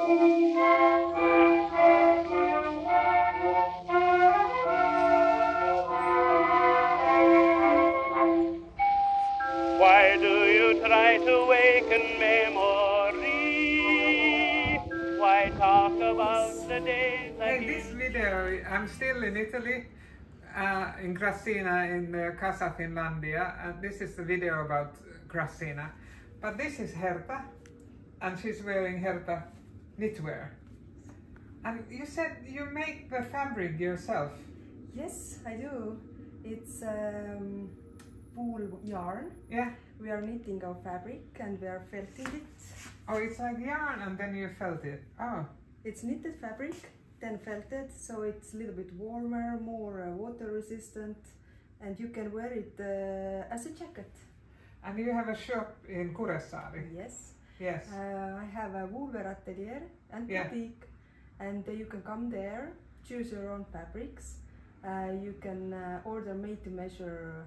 Why do you try to waken memory? Why talk about the days In this video, I'm still in Italy, in Grassina, in Casa Finlandia, and this is the video about Grassina. But this is Hertta, and she's wearing Hertta knitwear. And you said you make the fabric yourself? Yes, I do. It's wool yarn. Yeah. We are knitting our fabric and we are felting it. Oh, it's like yarn and then you felt it. Oh. It's knitted fabric, then felted, so it's a little bit warmer, more water resistant, and you can wear it as a jacket. And you have a shop in Kuressaari? Yes. Yes. I have a woolwear atelier and boutique, and you can come there, choose your own fabrics. You can order made-to-measure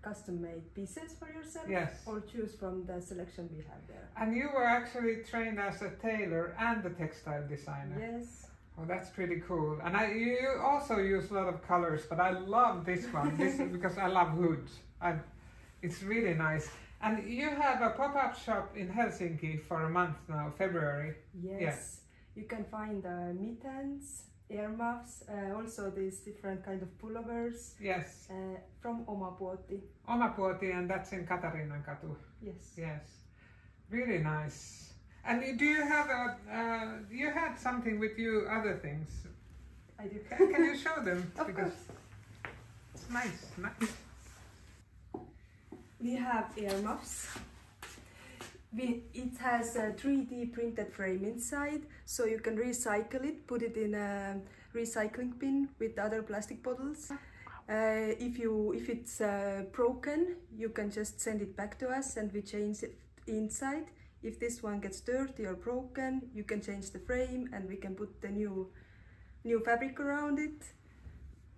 custom-made pieces for yourself, yes, or choose from the selection we have there. And you were actually trained as a tailor and a textile designer. Yes. Oh, that's pretty cool. And you also use a lot of colors, but I love this one. This is because I love hoods. It's really nice. And you have a pop-up shop in Helsinki for a month now, February. Yes. Yes. You can find mittens, earmuffs, also these different kind of pullovers. Yes. From Oma Puoti. Oma Puoti, and that's in Katariinankatu. Yes. Yes. Really nice. And do you have you had something with you, other things? I do. Can you show them? Of because course. It's nice, nice. We have earmuffs. It has a 3D printed frame inside, so you can recycle it, put it in a recycling bin with other plastic bottles. If it's broken, you can just send it back to us and we change it inside. If this one gets dirty or broken, you can change the frame and we can put the new fabric around it.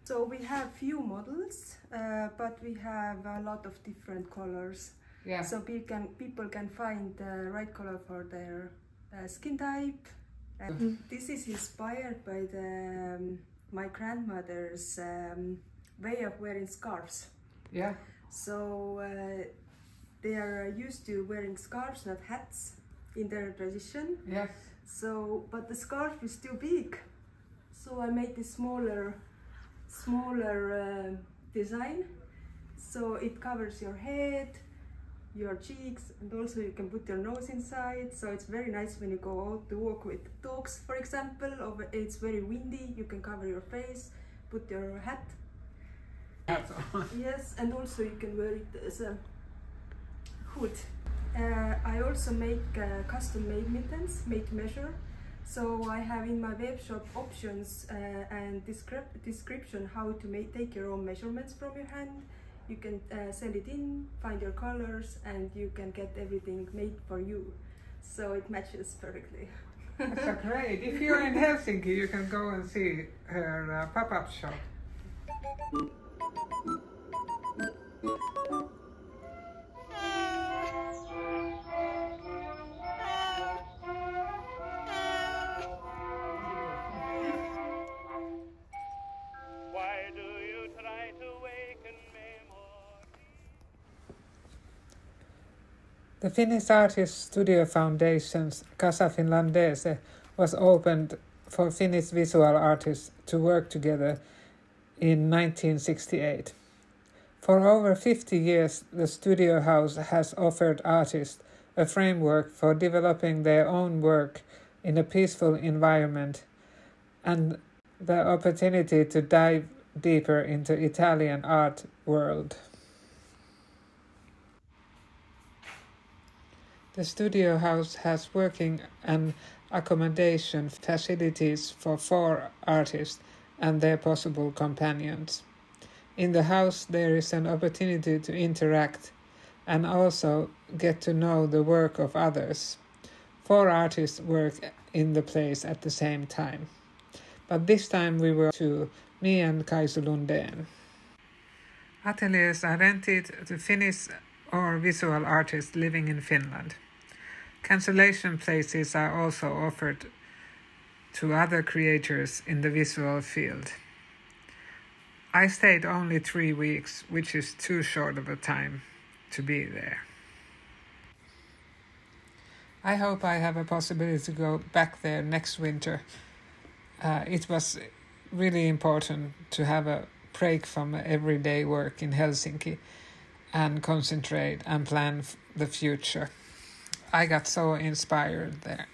So we have few models, but we have a lot of different colors. Yeah. So people can find the right color for their skin type. This is inspired by my grandmother's way of wearing scarves. Yeah. So they are used to wearing scarves, not hats, in their tradition. Yes. So, but the scarf is too big. So I made this smaller design. So it covers your head, your cheeks, and also you can put your nose inside. So it's very nice when you go out to walk with dogs, for example, or it's very windy, you can cover your face, put your hat. Yes, and also you can wear it as a hood. I also make custom-made mittens, made to measure. So I have in my web shop options and description how to take your own measurements from your hand. You can send it in, find your colors, and you can get everything made for you. So it matches perfectly. That's so great. If you're in Helsinki, you can go and see her pop-up shop. The Finnish Artist Studio Foundation's Casa Finlandese was opened for Finnish visual artists to work together in 1968. For over 50 years, the studio house has offered artists a framework for developing their own work in a peaceful environment and the opportunity to dive deeper into Italian art world. The studio house has working and accommodation facilities for 4 artists and their possible companions. In the house there is an opportunity to interact and also get to know the work of others. 4 artists work in the place at the same time. But this time we were 2, me and Kaisu Lundelin. Ateliers are rented to Finnish or visual artists living in Finland. Cancellation places are also offered to other creators in the visual field. I stayed only 3 weeks, which is too short of a time to be there. I hope I have a possibility to go back there next winter. It was really important to have a break from everyday work in Helsinki and concentrate and plan the future. I got so inspired there.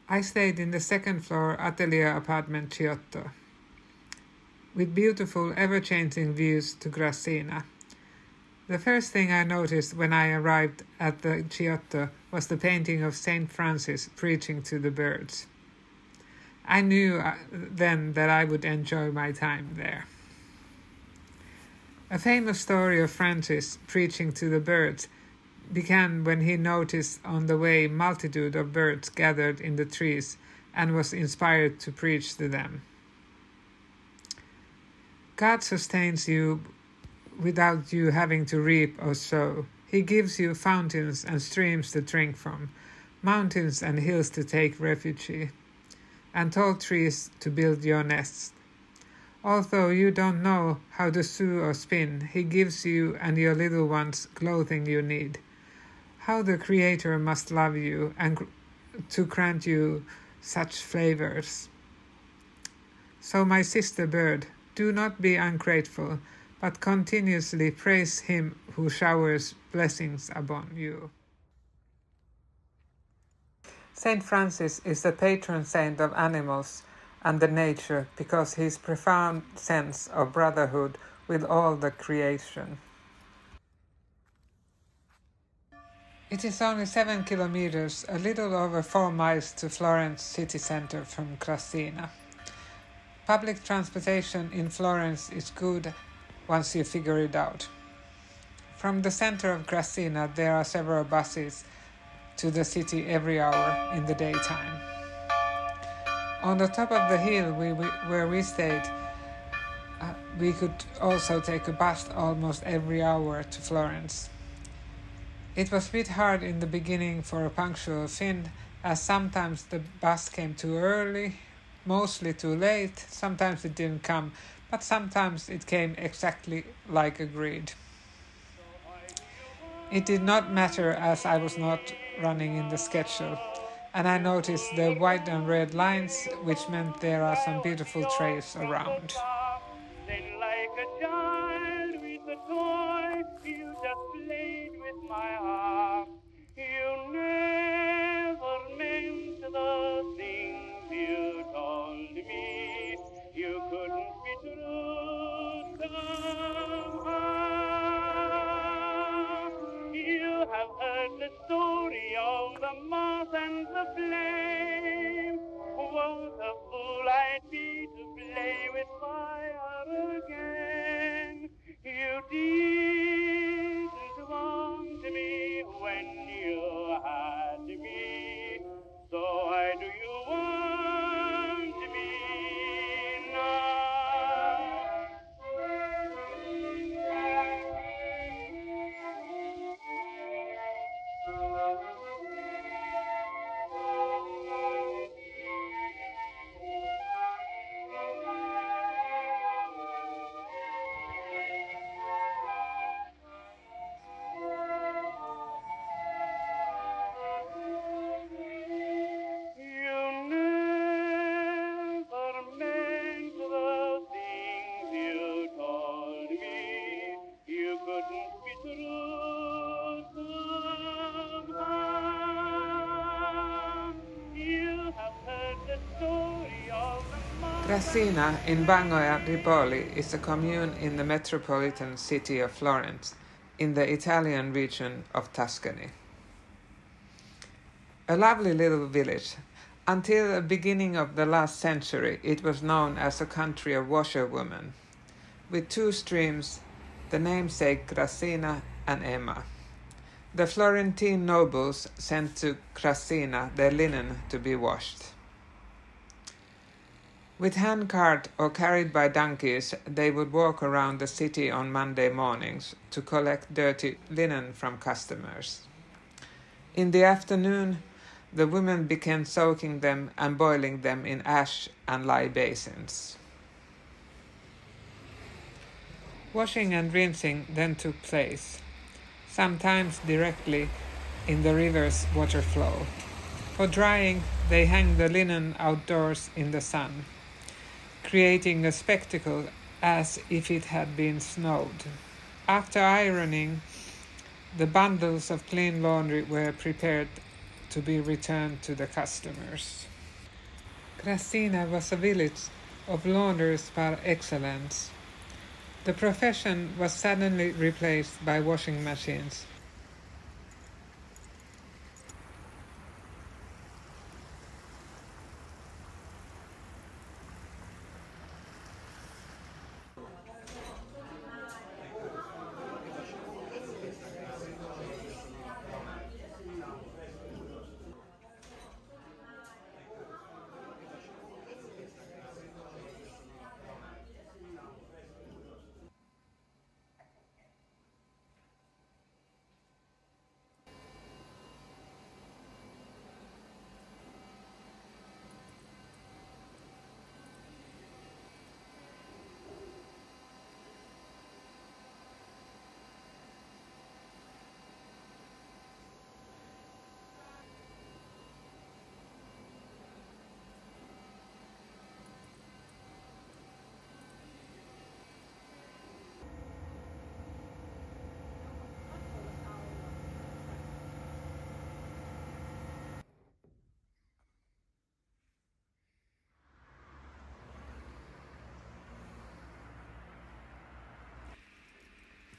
I stayed in the second floor atelier apartment Giotto, with beautiful ever-changing views to Grassina. The first thing I noticed when I arrived at the Giotto was the painting of Saint Francis preaching to the birds. I knew then that I would enjoy my time there. A famous story of Francis preaching to the birds began when he noticed on the way multitude of birds gathered in the trees and was inspired to preach to them. God sustains you without you having to reap or sow. He gives you fountains and streams to drink from, mountains and hills to take refuge, and tall trees to build your nests. Although you don't know how to sew or spin, He gives you and your little ones clothing you need. How the Creator must love you and to grant you such flavors. So my sister bird, do not be ungrateful, but continuously praise Him who showers blessings upon you. Saint Francis is the patron saint of animals and the nature because his profound sense of brotherhood with all the creation. It is only 7 kilometers, a little over 4 miles to Florence city center from Grassina. Public transportation in Florence is good once you figure it out. From the center of Grassina there are several buses to the city every hour in the daytime. On the top of the hill where we stayed, we could also take a bus almost every hour to Florence. It was a bit hard in the beginning for a punctual Finn, as sometimes the bus came too early, mostly too late, sometimes it didn't come, but sometimes it came exactly like agreed. It did not matter as I was not running in the schedule, and I noticed the white and red lines, which meant there are some beautiful trails around. Then like a child with a toy, you just played with my heart. You never meant the things you told me. You couldn't be true somehow. You have heard the story of the moth and the flame. What a fool I'd be to play with fire again. You didn't want me when you had me, so why do you want me now? Grassina in Bagno A Ripoli is a commune in the metropolitan city of Florence, in the Italian region of Tuscany. A lovely little village. Until the beginning of the last century, it was known as a country of washerwomen, with 2 streams, the namesake Grassina and Ema. The Florentine nobles sent to Grassina their linen to be washed. With handcart or carried by donkeys, they would walk around the city on Monday mornings to collect dirty linen from customers. In the afternoon, the women began soaking them and boiling them in ash and lye basins. Washing and rinsing then took place, sometimes directly in the river's water flow. For drying, they hang the linen outdoors in the sun, creating a spectacle as if it had been snowed. After ironing, the bundles of clean laundry were prepared to be returned to the customers. Grassina was a village of launders par excellence. The profession was suddenly replaced by washing machines.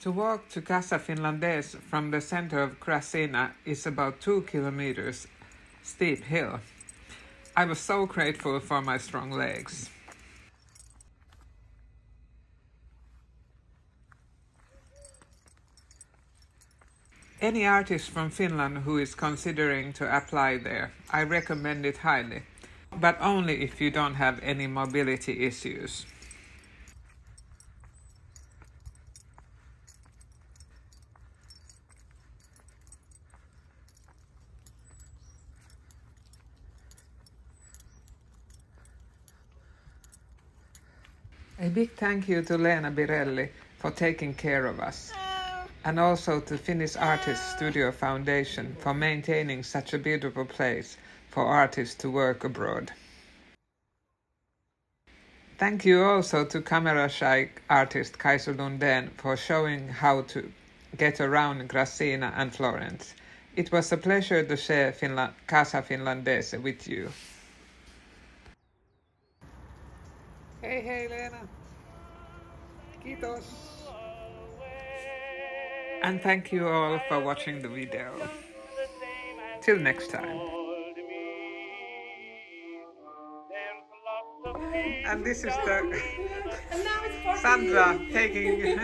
To walk to Casa Finlandese from the center of Grassina is about 2 kilometers steep hill. I was so grateful for my strong legs. Any artist from Finland who is considering to apply there, I recommend it highly, but only if you don't have any mobility issues. A big thank you to Leena Birelli for taking care of us, and also to Finnish Artists Studio Foundation for maintaining such a beautiful place for artists to work abroad. Thank you also to camera shy artist Kaisu Lundelin for showing how to get around Grassina and Florence. It was a pleasure to share Casa Finlandese with you. Hey Leena. Kiitos. And thank you all for watching the video. Till next time. And this is the Sandra taking